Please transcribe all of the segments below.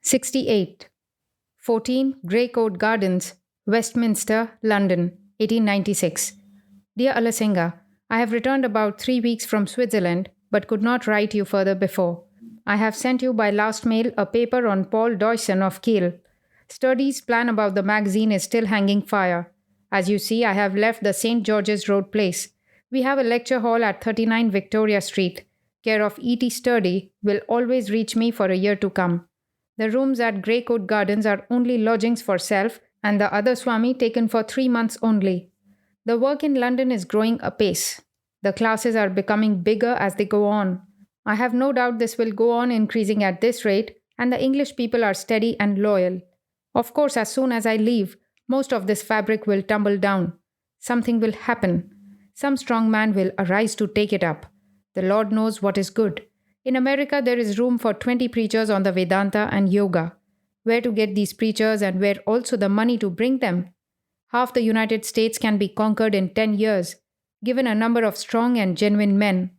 68. 14 Greycoat Gardens, Westminster, London, 1896. Dear Alasinga, I have returned about 3 weeks from Switzerland, but could not write you further before. I have sent you by last mail a paper on Paul Deussen of Kiel. Sturdy's plan about the magazine is still hanging fire. As you see, I have left the St. George's Road place. We have a lecture hall at 39 Victoria Street. Care of E.T. Sturdy will always reach me for a year to come. The rooms at Greycoat Gardens are only lodgings for self, and the other Swami taken for 3 months only. The work in London is growing apace. The classes are becoming bigger as they go on. I have no doubt this will go on increasing at this rate, and the English people are steady and loyal. Of course, as soon as I leave, most of this fabric will tumble down. Something will happen. Some strong man will arise to take it up. The Lord knows what is good. In America, there is room for 20 preachers on the Vedanta and Yoga. Where to get these preachers and where also the money to bring them? Half the United States can be conquered in 10 years, given a number of strong and genuine men.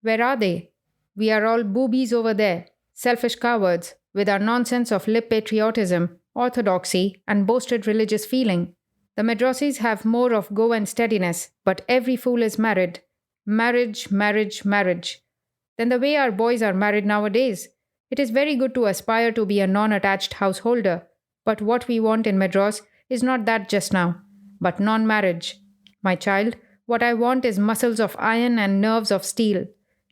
Where are they? We are all boobies over there, selfish cowards, with our nonsense of lip patriotism, orthodoxy, and boasted religious feeling. The Madrasis have more of go and steadiness, but every fool is married. Marriage, marriage, marriage. Then the way our boys are married nowadays. It is very good to aspire to be a non-attached householder, but what we want in Madras is not that just now, but non-marriage. My child, what I want is muscles of iron and nerves of steel,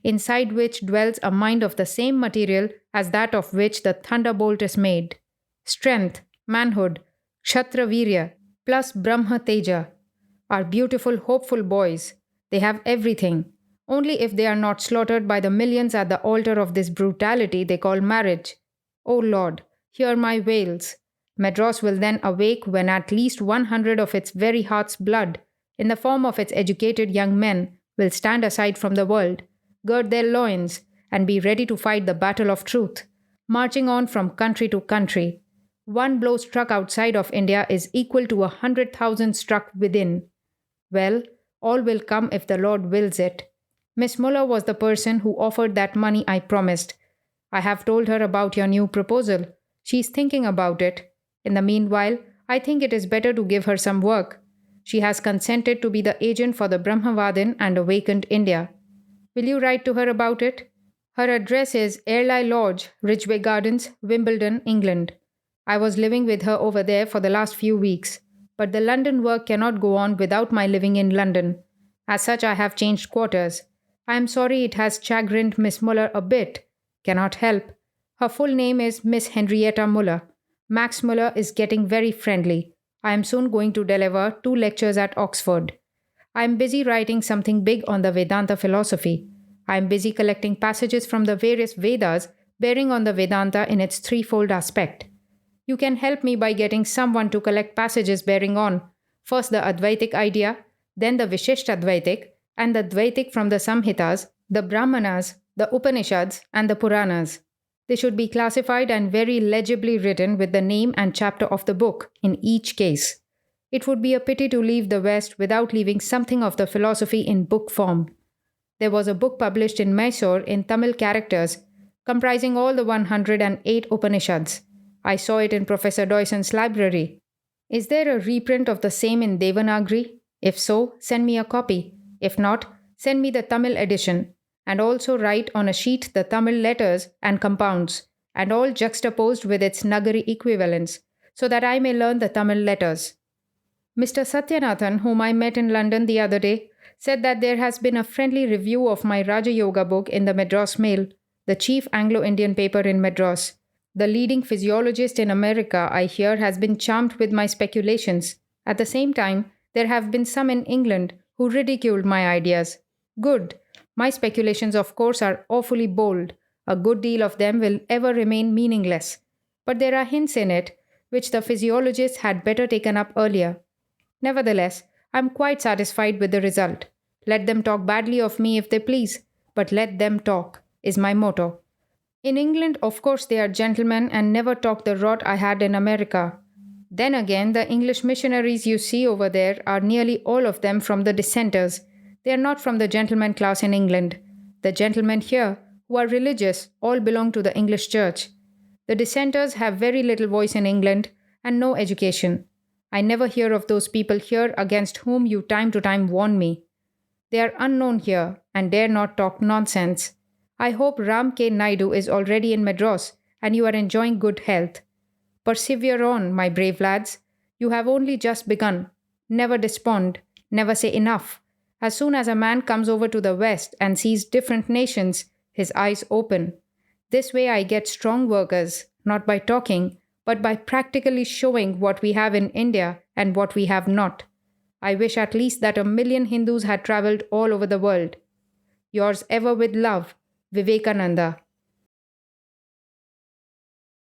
inside which dwells a mind of the same material as that of which the thunderbolt is made. Strength, manhood, Kshatriya Virya, plus Brahma Teja. Our beautiful, hopeful boys. They have everything. Only if they are not slaughtered by the millions at the altar of this brutality they call marriage. O Lord, hear my wails. Madras will then awake when at least 100 of its very heart's blood, in the form of its educated young men, will stand aside from the world, gird their loins, and be ready to fight the battle of truth, marching on from country to country. One blow struck outside of India is equal to 100,000 struck within. Well, all will come if the Lord wills it. Miss Muller was the person who offered that money I promised. I have told her about your new proposal. She is thinking about it. In the meanwhile, I think it is better to give her some work. She has consented to be the agent for the Brahmavadin and Awakened India. Will you write to her about it? Her address is Airlie Lodge, Ridgeway Gardens, Wimbledon, England. I was living with her over there for the last few weeks, but the London work cannot go on without my living in London. As such, I have changed quarters. I am sorry it has chagrined Miss Muller a bit. Cannot help. Her full name is Miss Henrietta Muller. Max Muller is getting very friendly. I am soon going to deliver 2 lectures at Oxford. I am busy writing something big on the Vedanta philosophy. I am busy collecting passages from the various Vedas bearing on the Vedanta in its threefold aspect. You can help me by getting someone to collect passages bearing on, first the Advaitic idea, then the Vishishtadvaitic, and the Dvaitic from the Samhitas, the Brahmanas, the Upanishads, and the Puranas. They should be classified and very legibly written with the name and chapter of the book in each case. It would be a pity to leave the West without leaving something of the philosophy in book form. There was a book published in Mysore in Tamil characters, comprising all the 108 Upanishads. I saw it in Professor Deussen's library. Is there a reprint of the same in Devanagari? If so, send me a copy. If not, send me the Tamil edition, and also write on a sheet the Tamil letters and compounds, and all juxtaposed with its Nagari equivalents, so that I may learn the Tamil letters. Mr. Satyanathan, whom I met in London the other day, said that there has been a friendly review of my Raja Yoga book in the Madras Mail, the chief Anglo-Indian paper in Madras. The leading physiologist in America, I hear, has been charmed with my speculations. At the same time, there have been some in England who ridiculed my ideas. Good. My speculations, of course, are awfully bold. A good deal of them will ever remain meaningless. But there are hints in it, which the physiologists had better taken up earlier. Nevertheless, I am quite satisfied with the result. Let them talk badly of me if they please, but let them talk, is my motto. In England, of course, they are gentlemen and never talk the rot I had in America. Then again, the English missionaries you see over there are nearly all of them from the dissenters. They are not from the gentleman class in England. The gentlemen here, who are religious, all belong to the English church. The dissenters have very little voice in England and no education. I never hear of those people here against whom you time to time warn me. They are unknown here and dare not talk nonsense. I hope Ram K. Naidu is already in Madras and you are enjoying good health. Persevere on, my brave lads. You have only just begun. Never despond, never say enough. As soon as a man comes over to the West and sees different nations, his eyes open. This way I get strong workers, not by talking, but by practically showing what we have in India and what we have not. I wish at least that 1 million Hindus had travelled all over the world. Yours ever with love, Vivekananda.